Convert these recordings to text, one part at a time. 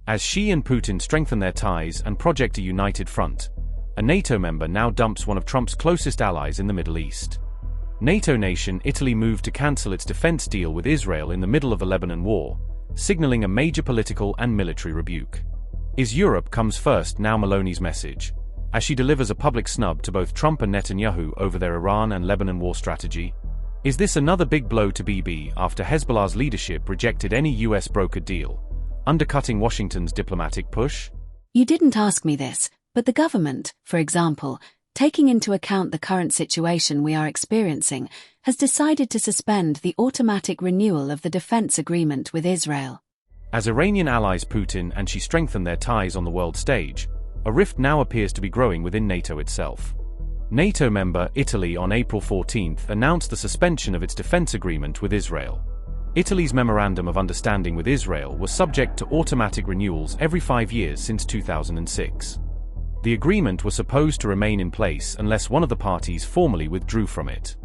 As Xi and Putin strengthen their ties and project a united front, a NATO member now dumps one of Trump's closest allies in the Middle East. NATO nation Italy moved to cancel its defense deal with Israel in the middle of the Lebanon war, signaling a major political and military rebuke. Is Europe comes first now Meloni's message, as she delivers a public snub to both Trump and Netanyahu over their Iran and Lebanon war strategy? Is this another big blow to Bibi after Hezbollah's leadership rejected any US brokered deal, undercutting Washington's diplomatic push? You didn't ask me this, but the government, for example, taking into account the current situation we are experiencing, has decided to suspend the automatic renewal of the defense agreement with Israel. As Iranian allies Putin and Xi strengthen their ties on the world stage, a rift now appears to be growing within NATO itself. NATO member Italy on April 14 announced the suspension of its defense agreement with Israel. Italy's Memorandum of Understanding with Israel was subject to automatic renewals every 5 years since 2006. The agreement was supposed to remain in place unless one of the parties formally withdrew from it.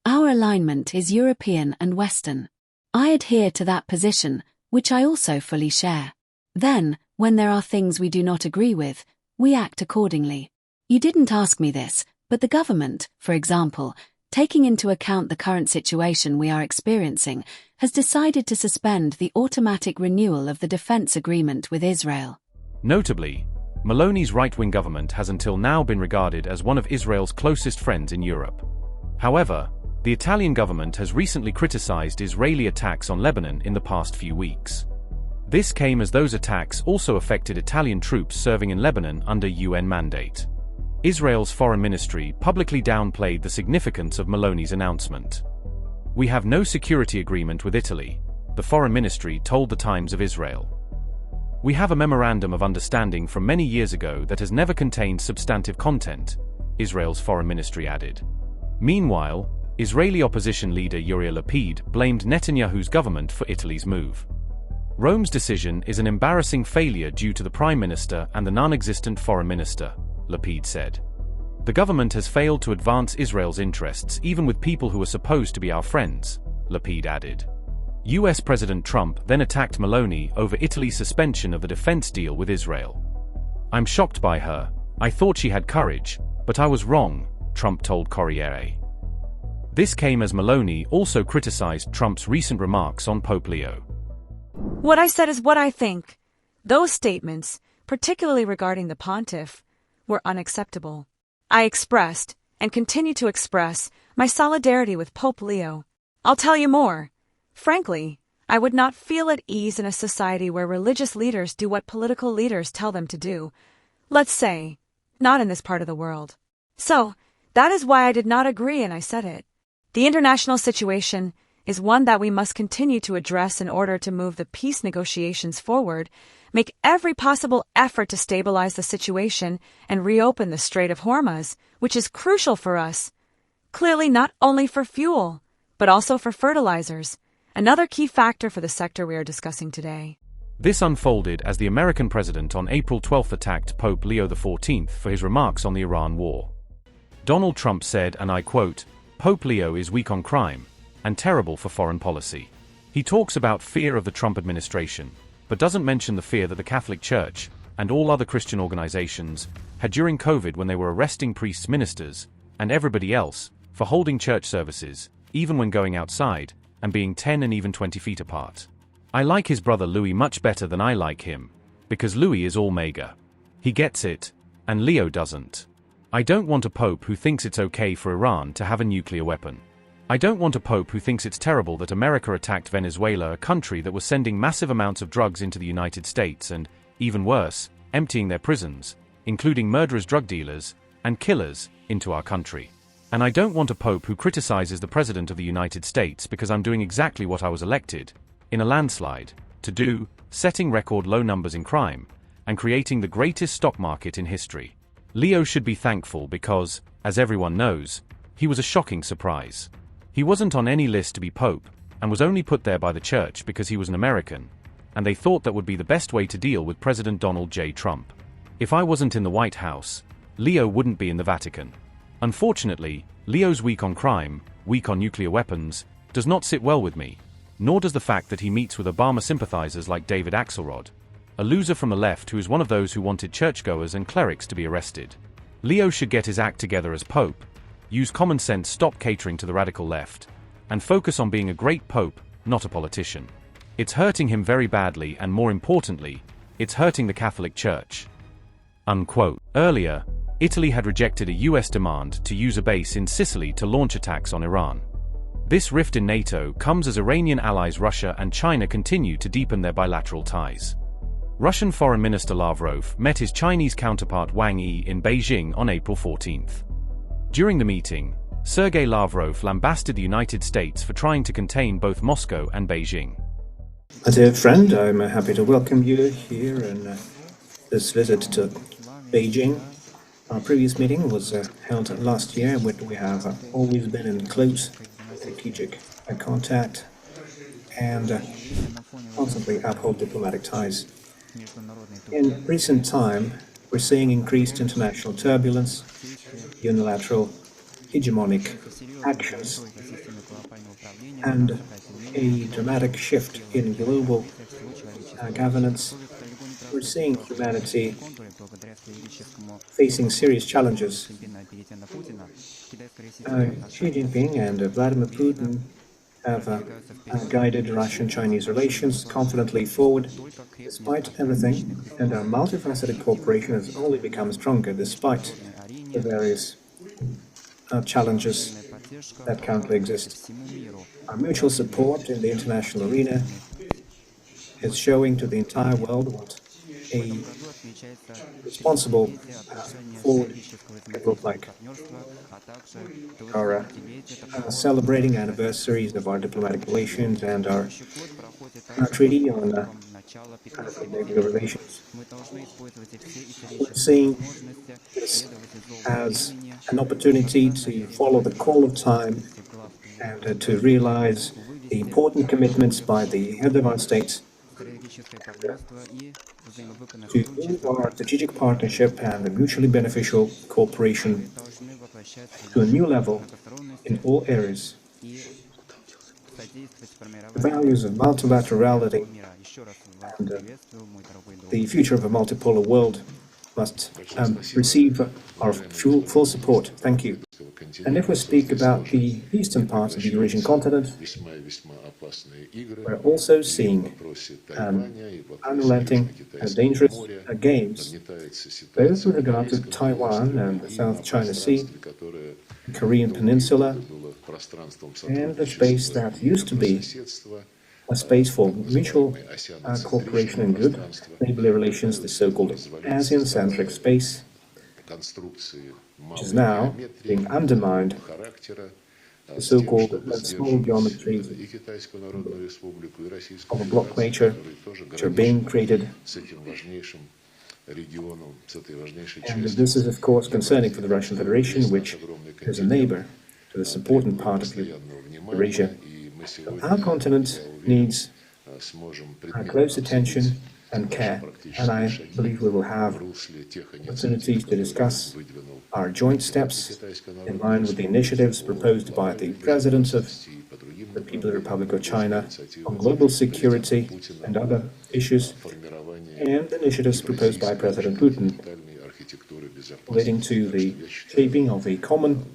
Our alignment is European and Western. I adhere to that position, which I also fully share. Then, when there are things we do not agree with, we act accordingly. You didn't ask me this, but the government, for example, taking into account the current situation we are experiencing, has decided to suspend the automatic renewal of the defense agreement with Israel. Notably, Meloni's right-wing government has until now been regarded as one of Israel's closest friends in Europe. However, the Italian government has recently criticized Israeli attacks on Lebanon in the past few weeks. This came as those attacks also affected Italian troops serving in Lebanon under UN mandate. Israel's foreign ministry publicly downplayed the significance of Meloni's announcement. "We have no security agreement with Italy," the foreign ministry told the Times of Israel. "We have a memorandum of understanding from many years ago that has never contained substantive content," Israel's foreign ministry added. Meanwhile, Israeli opposition leader Yair Lapid blamed Netanyahu's government for Italy's move. "Rome's decision is an embarrassing failure due to the prime minister and the non-existent foreign minister," Lapid said. "The government has failed to advance Israel's interests even with people who are supposed to be our friends," Lapid added. US President Trump then attacked Meloni over Italy's suspension of the defense deal with Israel. "I'm shocked by her. I thought she had courage, but I was wrong," Trump told Corriere. This came as Meloni also criticized Trump's recent remarks on Pope Leo. "What I said is what I think. Those statements, particularly regarding the pontiff, were unacceptable. I expressed, and continue to express, my solidarity with Pope Leo. I'll tell you more. Frankly, I would not feel at ease in a society where religious leaders do what political leaders tell them to do. Let's say, not in this part of the world. So, that is why I did not agree and I said it. The international situation is one that we must continue to address in order to move the peace negotiations forward, make every possible effort to stabilize the situation and reopen the Strait of Hormuz, which is crucial for us. Clearly not only for fuel, but also for fertilizers, another key factor for the sector we are discussing today." This unfolded as the American president on April 12 attacked Pope Leo XIV for his remarks on the Iran war. Donald Trump said, and I quote, "Pope Leo is weak on crime and terrible for foreign policy. He talks about fear of the Trump administration, but doesn't mention the fear that the Catholic Church and all other Christian organizations had during COVID when they were arresting priests, ministers, and everybody else for holding church services, even when going outside, and being 10 and even 20 feet apart. I like his brother Louis much better than I like him, because Louis is all mega. He gets it, and Leo doesn't. I don't want a pope who thinks it's okay for Iran to have a nuclear weapon. I don't want a pope who thinks it's terrible that America attacked Venezuela, a country that was sending massive amounts of drugs into the United States and, even worse, emptying their prisons, including murderers, drug dealers, and killers, into our country. And I don't want a pope who criticizes the President of the United States because I'm doing exactly what I was elected, in a landslide, to do, setting record low numbers in crime, and creating the greatest stock market in history. Leo should be thankful because, as everyone knows, he was a shocking surprise. He wasn't on any list to be pope, and was only put there by the church because he was an American, and they thought that would be the best way to deal with President Donald J. Trump. If I wasn't in the White House, Leo wouldn't be in the Vatican. Unfortunately, Leo's weak on crime, weak on nuclear weapons, does not sit well with me, nor does the fact that he meets with Obama sympathizers like David Axelrod. a loser from the left who is one of those who wanted churchgoers and clerics to be arrested. Leo should get his act together as Pope, use common sense, stop catering to the radical left, and focus on being a great Pope, not a politician. It's hurting him very badly, and more importantly, it's hurting the Catholic Church." Unquote. Earlier, Italy had rejected a US demand to use a base in Sicily to launch attacks on Iran. This rift in NATO comes as Iranian allies Russia and China continue to deepen their bilateral ties. Russian Foreign Minister Lavrov met his Chinese counterpart Wang Yi in Beijing on April 14th. During the meeting, Sergei Lavrov lambasted the United States for trying to contain both Moscow and Beijing. My dear friend, I'm happy to welcome you here in this visit to Beijing. Our previous meeting was held last year, when we have always been in close strategic contact and constantly uphold diplomatic ties. In recent time, we're seeing increased international turbulence, unilateral hegemonic actions, and a dramatic shift in global governance. We're seeing humanity facing serious challenges. Xi Jinping and Vladimir Putin have guided Russian-Chinese relations confidently forward despite everything, and our multifaceted cooperation has only become stronger despite the various challenges that currently exist. Our mutual support in the international arena is showing to the entire world what a responsible forward could look like. Our celebrating anniversaries of our diplomatic relations and our treaty on regular relations. We're seeing this as an opportunity to follow the call of time and to realize the important commitments by the head of our states to move our strategic partnership and the mutually beneficial cooperation to a new level in all areas. The values of multilaterality and the future of a multipolar world must receive our full support. Thank you. And if we speak about the eastern part of the Eurasian continent, we're also seeing unrelenting and dangerous games, both with regard to Taiwan and the South China Sea, the Korean Peninsula, and the space that used to be a space for mutual cooperation and good neighborly relations, the so-called ASEAN-centric space, which is now being undermined, the so-called small geometries of a block nature, which are being created. And this is, of course, concerning for the Russian Federation, which is a neighbor to this important part of Eurasia. Our continent needs close attention and care, and I believe we will have opportunities to discuss our joint steps in line with the initiatives proposed by the President of the People's Republic of China on global security and other issues, and initiatives proposed by President Putin relating to the shaping of a common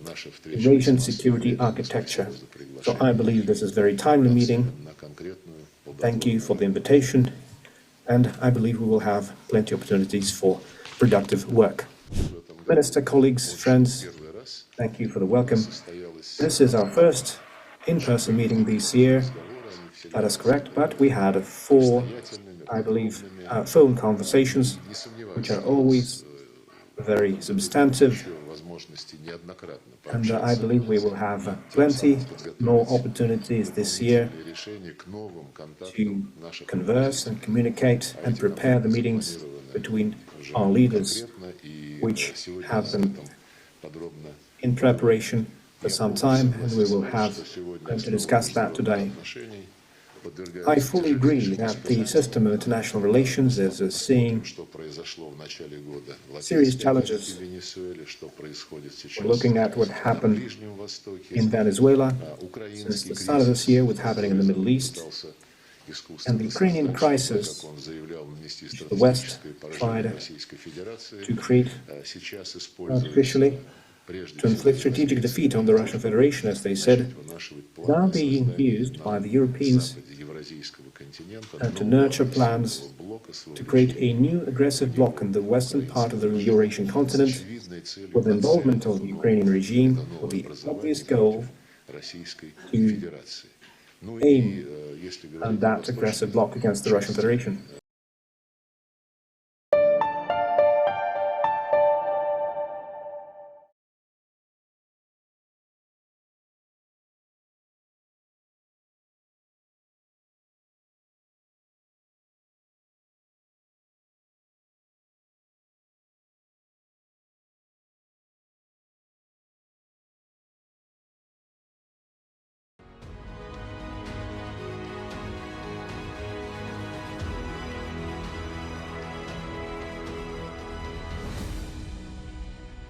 Eurasian security architecture. So I believe this is a very timely meeting. Thank you for the invitation, and I believe we will have plenty of opportunities for productive work. Minister, colleagues, friends, thank you for the welcome. This is our first in-person meeting this year. That is correct, but we had 4, I believe, phone conversations, which are always very substantive, and I believe we will have plenty more opportunities this year to converse and communicate and prepare the meetings between our leaders, which have been in preparation for some time, and we will have time to discuss that today. I fully agree that the system of international relations is seeing serious challenges. We're looking at what happened in Venezuela since the start of this year, what's happening in the Middle East, And the Ukrainian crisis, which the West tried to create artificially, to inflict strategic defeat on the Russian Federation, as they said, is now being used by the Europeans to nurture plans to create a new aggressive bloc in the western part of the Eurasian continent, with the involvement of the Ukrainian regime, with the obvious goal to aim at that aggressive bloc against the Russian Federation.